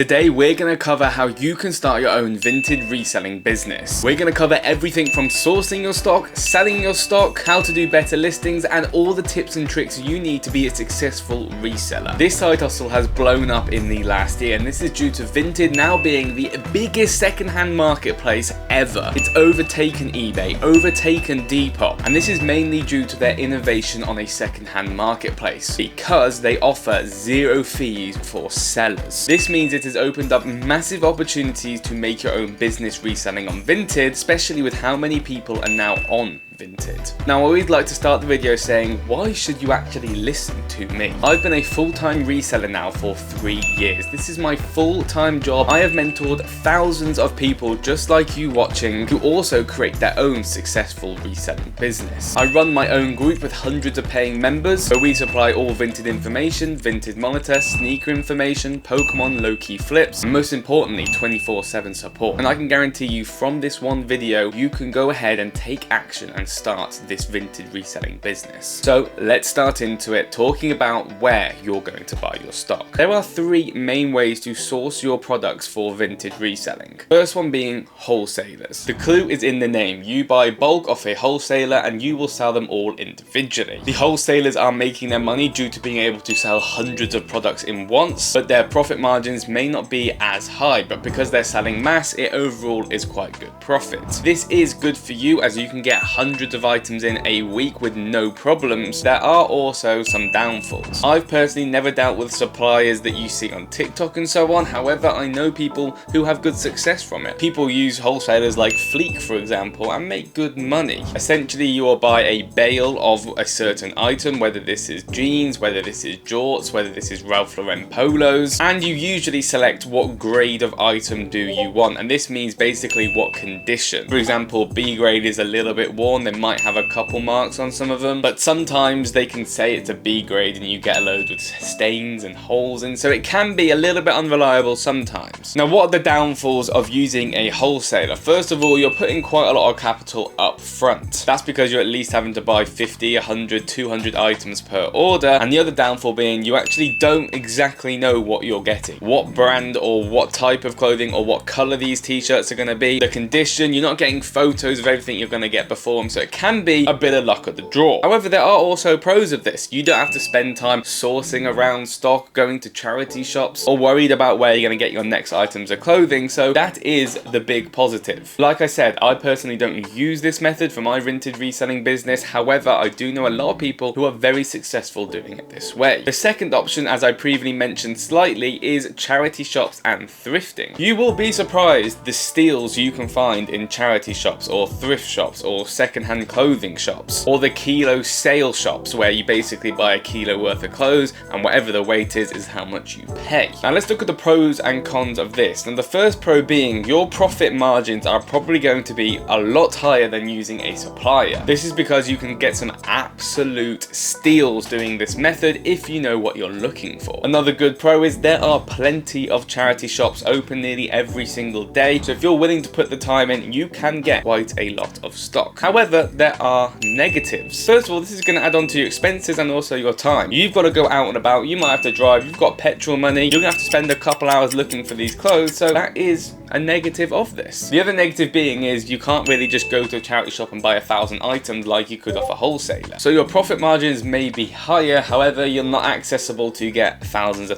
Today we're going to cover how you can start your own Vinted reselling business. We're going to cover everything from sourcing your stock, selling your stock, how to do better listings, and all the tips and tricks you need to be a successful reseller. This side hustle has blown up in the last year, and this is due to Vinted now being the biggest secondhand marketplace ever. It's overtaken eBay, overtaken Depop, and this is mainly due to their innovation on a secondhand marketplace because they offer zero fees for sellers. This means it has opened up massive opportunities to make your own business reselling on Vinted, especially with how many people are now on Vinted. Now, I always like to start the video saying, why should you actually listen to me? I've been a full-time reseller now for 3 years. This is my full-time job. I have mentored thousands of people just like you watching who also create their own successful reselling business. I run my own group with hundreds of paying members, where we supply all Vinted information, Vinted monitor, sneaker information, Pokemon low-key flips, and most importantly, 24/7 support. And I can guarantee you from this one video, you can go ahead and take action and start this Vinted reselling business. So let's start into it, talking about where you're going to buy your stock. There are 3 main ways to source your products for Vinted reselling. First one being wholesalers. The clue is in the name. You buy bulk off a wholesaler and you will sell them all individually. The wholesalers are making their money due to being able to sell hundreds of products in once, but their profit margins may not be as high, but because they're selling mass, it overall is quite good profit. This is good for you as you can get hundreds of items in a week with no problems. There are also some downfalls. I've personally never dealt with suppliers that you see on TikTok and so on. However, I know people who have good success from it. People use wholesalers like Fleek, for example, and make good money. Essentially, you will buy a bale of a certain item, whether this is jeans, whether this is jorts, whether this is Ralph Lauren polos, and you usually select what grade of item do you want, and this means basically what condition. For example, B grade is a little bit worn, they might have a couple marks on some of them, but sometimes they can say it's a B grade and you get a load with stains and holes, and so it can be a little bit unreliable sometimes. Now, what are the downfalls of using a wholesaler? First of all, you're putting quite a lot of capital up front. That's because you're at least having to buy 50, 100, 200 items per order, and the other downfall being you actually don't exactly know what you're getting. What brand or what type of clothing or what color these t-shirts are going to be, the condition, you're not getting photos of everything you're going to get before them, so it can be a bit of luck at the draw. However, there are also pros of this. You don't have to spend time sourcing around stock, going to charity shops, or worried about where you're going to get your next items of clothing, so that is the big positive. Like I said, I personally don't use this method for my Vinted reselling business. However, I do know a lot of people who are very successful doing it this way. The second option, as I previously mentioned slightly, is charity shops and thrifting. You will be surprised the steals you can find in charity shops or thrift shops or secondhand clothing shops, or the kilo sale shops where you basically buy a kilo worth of clothes and whatever the weight is how much you pay. Now let's look at the pros and cons of this. And the first pro being your profit margins are probably going to be a lot higher than using a supplier. This is because you can get some absolute steals doing this method if you know what you're looking for. Another good pro is there are plenty of charity shops open nearly every single day, so if you're willing to put the time in, you can get quite a lot of stock. However, there are negatives. First of all, this is going to add on to your expenses and also your time. You've got to go out and about, you might have to drive, you've got petrol money, you're going to have to spend a couple hours looking for these clothes, so that is a negative of this. The other negative being is you can't really just go to a charity shop and buy 1,000 items like you could off a wholesaler. So your profit margins may be higher, however, you're not accessible to get thousands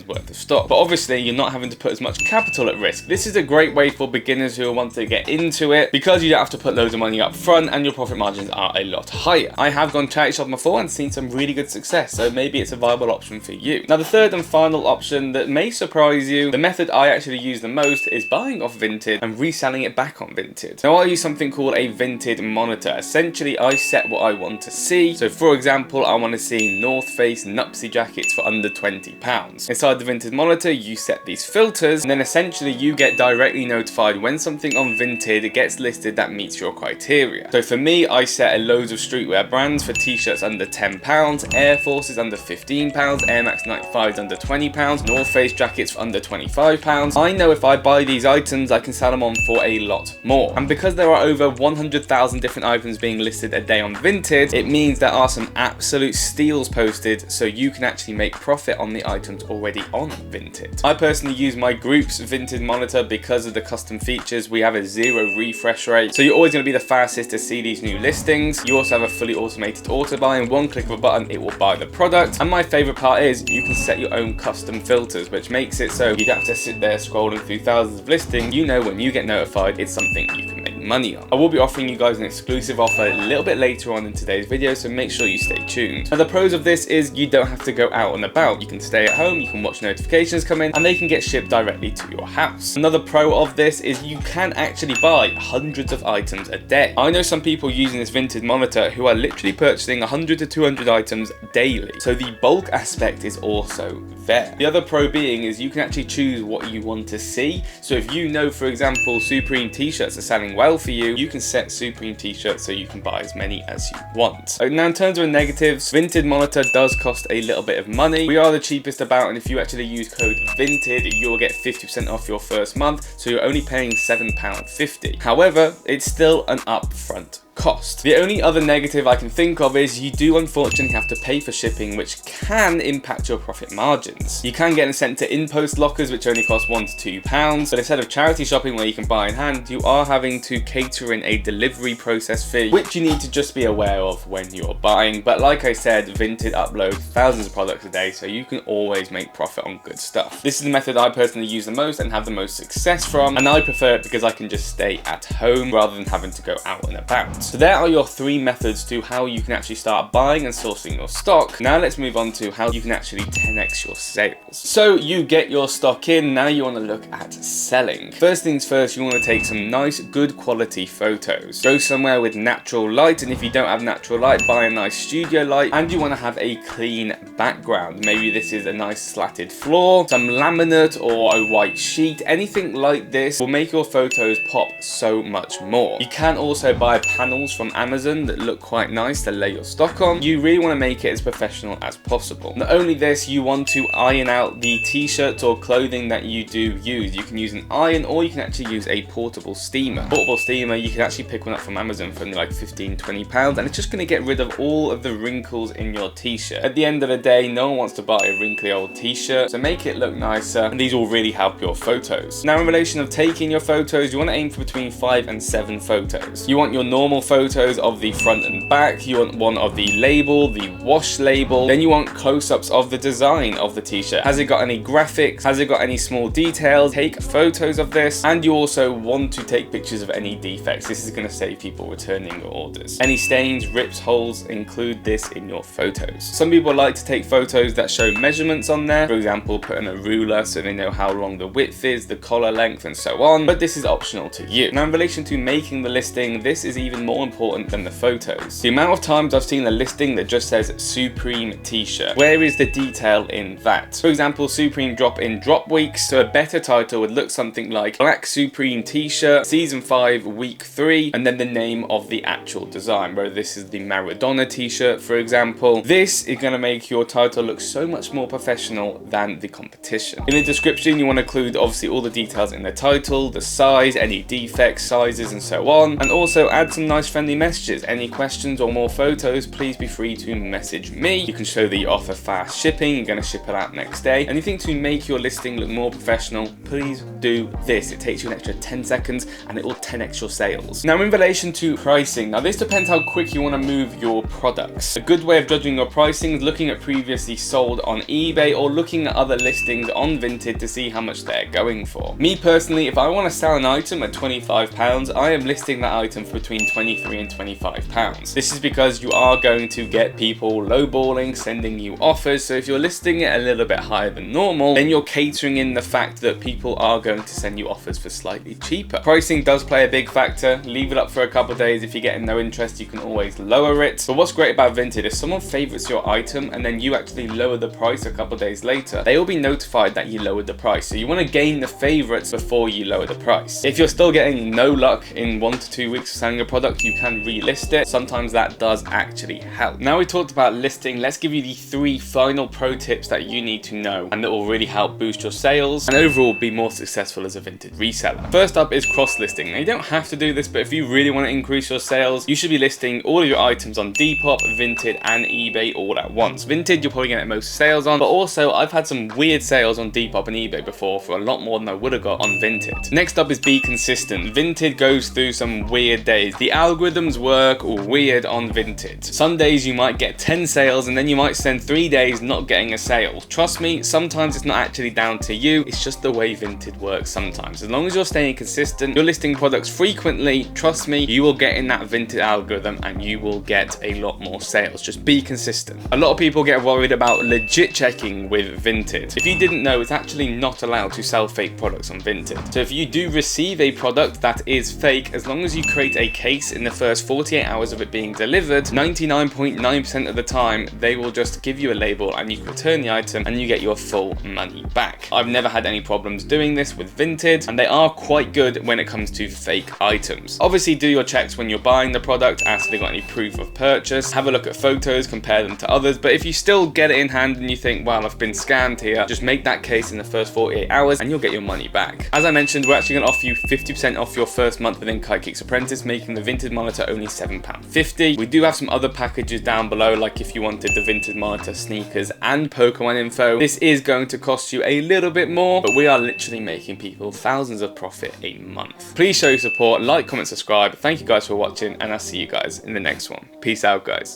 worth of stock. But obviously, you're not having to put as much capital at risk. This is a great way for beginners who want to get into it because you don't have to put loads of money up front and your profit margins are a lot higher. I have gone charity shopping before and seen some really good success, so maybe it's a viable option for you. Now, the third and final option that may surprise you, the method I actually use the most, is buying off Vinted and reselling it back on Vinted. Now, I use something called a Vinted monitor. Essentially, I set what I want to see. So for example, I want to see North Face Nupsy jackets for under £20. Inside the Vinted monitor, you set these filters, and then essentially you get directly notified when something on Vinted gets listed that meets your criteria. So for me, I set a loads of streetwear brands for t-shirts under £10, Air Forces under £15, Air Max 95s under £20, North Face jackets for under £25. I know if I buy these items items, I can sell them on for a lot more. And because there are over 100,000 different items being listed a day on Vinted, it means there are some absolute steals posted, so you can actually make profit on the items already on Vinted. I personally use my group's Vinted monitor because of the custom features. We have a 0 refresh rate, so you're always going to be the fastest to see these new listings. You also have a fully automated auto buy, and one click of a button it will buy the product. And my favorite part is you can set your own custom filters, which makes it so you don't have to sit there scrolling through thousands of listings. You know when you get notified it's something you can make money on. I will be offering you guys an exclusive offer a little bit later on in today's video, so make sure you stay tuned. Now the pros of this is you don't have to go out and about. You can stay at home, you can watch notifications come in, and they can get shipped directly to your house. Another pro of this is you can actually buy hundreds of items a day. I know some people using this Vinted monitor who are literally purchasing 100 to 200 items daily, so the bulk aspect is also there. The other pro being is you can actually choose what you want to see. So if you know, for example, Supreme t-shirts are selling well for you, you can set Supreme t-shirts so you can buy as many as you want. Now in terms of negatives, Vinted monitor does cost a little bit of money. We are the cheapest about, and if you actually use code Vinted, you'll get 50% off your first month, so you're only paying £7.50. However, it's still an upfront cost. The only other negative I can think of is you do unfortunately have to pay for shipping, which can impact your profit margins. You can get them sent to in-post lockers, which only cost £1 to £2, but instead of charity shopping where you can buy in hand, you are having to cater in a delivery process fee, which you need to just be aware of when you're buying. But like I said, Vinted uploads thousands of products a day, so you can always make profit on good stuff. This is the method I personally use the most and have the most success from, and I prefer it because I can just stay at home rather than having to go out and about. So there are your 3 methods to how you can actually start buying and sourcing your stock. Now let's move on to how you can actually 10x your sales. So you get your stock in, now you want to look at selling. First things first, you want to take some nice, good quality photos. Go somewhere with natural light, and if you don't have natural light, buy a nice studio light, and you want to have a clean background. Maybe this is a nice slatted floor, some laminate or a white sheet. Anything like this will make your photos pop so much more. You can also buy panels from Amazon that look quite nice to lay your stock on. You really want to make it as professional as possible. Not only this, you want to iron out the t-shirts or clothing that you do use. You can use an iron, or you can actually use a portable steamer. Portable steamer, you can actually pick one up from Amazon for only like £15–20, and it's just going to get rid of all of the wrinkles in your t-shirt. At the end of the day, no one wants to buy a wrinkly old t-shirt, so make it look nicer, and these will really help your photos. Now in relation of taking your photos, you want to aim for between 5 and 7 photos. You want your normal photos of the front and back, you want one of the label, the wash label, then you want close-ups of the design of the t-shirt. Has it got any graphics? Has it got any small details? Take photos of this, and you also want to take pictures of any defects. This is going to save people returning your orders. Any stains, rips, holes, include this in your photos. Some people like to take photos that show measurements on there, for example putting a ruler so they know how long the width is, the collar length, and so on, but this is optional to you. Now in relation to making the listing, this is even more important than the photos. The amount of times I've seen a listing that just says Supreme t-shirt. Where is the detail in that? For example, Supreme drop in drop weeks, so a better title would look something like Black Supreme t-shirt, season 5, week 3, and then the name of the actual design, whether this is the Maradona t-shirt, for example. This is going to make your title look so much more professional than the competition. In the description, you want to include obviously all the details in the title, the size, any defects, sizes, and so on, and also add some nice friendly messages. Any questions or more photos, please be free to message me. You can show that you offer fast shipping, you're going to ship it out next day. Anything to make your listing look more professional, please do this. It takes you an extra 10 seconds and it will 10x your sales. Now in relation to pricing, now this depends how quick you want to move your products. A good way of judging your pricing is looking at previously sold on eBay or looking at other listings on Vinted to see how much they're going for. Me personally, if I want to sell an item at £25, I am listing that item for between £23 and £25. This is because you are going to get people lowballing, sending you offers. So if you're listing it a little bit higher than normal, then you're catering in the fact that people are going to send you offers for slightly cheaper. Pricing does play a big factor. Leave it up for a couple of days. If you're getting no interest, you can always lower it. But what's great about Vinted, if someone favorites your item and then you actually lower the price a couple of days later, they will be notified that you lowered the price. So you want to gain the favorites before you lower the price. If you're still getting no luck in 1 to 2 weeks of selling a product, product, you can relist it. Sometimes that does actually help. Now we talked about listing, let's give you the 3 final pro tips that you need to know and that will really help boost your sales and overall be more successful as a Vinted reseller. First up is cross-listing. Now you don't have to do this, but if you really want to increase your sales, you should be listing all of your items on Depop, Vinted and eBay all at once. Vinted you're probably going to get most sales on, but also I've had some weird sales on Depop and eBay before for a lot more than I would have got on Vinted. Next up is be consistent. Vinted goes through some weird days. The algorithms work weird on Vinted. Some days you might get 10 sales and then you might spend 3 days not getting a sale. Trust me, sometimes it's not actually down to you, it's just the way Vinted works sometimes. As long as you're staying consistent, you're listing products frequently, trust me, you will get in that Vinted algorithm and you will get a lot more sales. Just be consistent. A lot of people get worried about legit checking with Vinted. If you didn't know, it's actually not allowed to sell fake products on Vinted. So if you do receive a product that is fake, as long as you create a case in the first 48 hours of it being delivered, 99.9% of the time, they will just give you a label and you can return the item and you get your full money back. I've never had any problems doing this with Vinted, and they are quite good when it comes to fake items. Obviously do your checks when you're buying the product, ask if they got any proof of purchase, have a look at photos, compare them to others, but if you still get it in hand and you think, well, I've been scammed here, just make that case in the first 48 hours and you'll get your money back. As I mentioned, we're actually going to offer you 50% off your first month within KaiKicks Apprentice, making the Vinted monitor only £7.50. We do have some other packages down below, like if you wanted the Vinted monitor, sneakers and Pokemon info. This is going to cost you a little bit more, but we are literally making people thousands of profit a month. Please show your support, like, comment, subscribe. Thank you guys for watching, and I'll see you guys in the next one. Peace out, guys.